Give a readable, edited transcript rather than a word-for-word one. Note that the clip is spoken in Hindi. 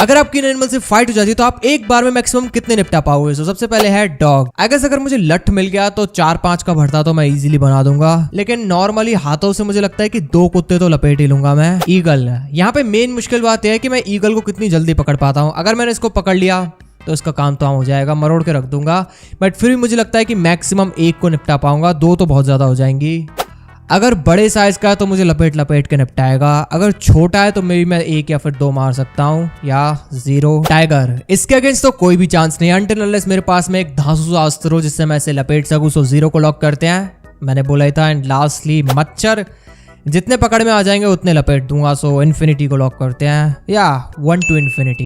अगर आपकी एनिमल से फाइट हो जाती है तो आप एक बार में मैक्सिमम कितने निपटा पाओगे? तो सबसे पहले है डॉग। अगर मुझे लठ मिल गया तो 4-5 का भरता तो मैं इजीली बना दूंगा, लेकिन नॉर्मली हाथों से मुझे लगता है कि 2 कुत्ते तो लपेट ही लूंगा मैं। ईगल, यहाँ पे मेन मुश्किल बात यह है कि मैं ईगल को कितनी जल्दी पकड़ पाता हूँ। अगर मैंने इसको पकड़ लिया तो इसका काम तो हो जाएगा, मरोड़ के रख दूंगा, बट फिर भी मुझे लगता है कि मैक्सिमम 1 को निपटा पाऊंगा, 2 तो बहुत ज्यादा हो जाएंगी। अगर बड़े साइज का है तो मुझे लपेट के निपटाएगा, अगर छोटा है तो मे बी मैं 1 या फिर 2 मार सकता हूँ, या 0। टाइगर, इसके अगेंस्ट तो कोई भी चांस नहीं, अनटिल अनलेस मेरे पास में एक धांसू अस्त्र हो जिससे मैं इसे लपेट सकूं। सो 0 को लॉक करते हैं, मैंने बोला ही था। एंड लास्टली मच्छर, जितने पकड़ में आ जाएंगे उतने लपेट दूंगा। सो इन्फिनिटी को लॉक करते हैं, या 1 to infinity।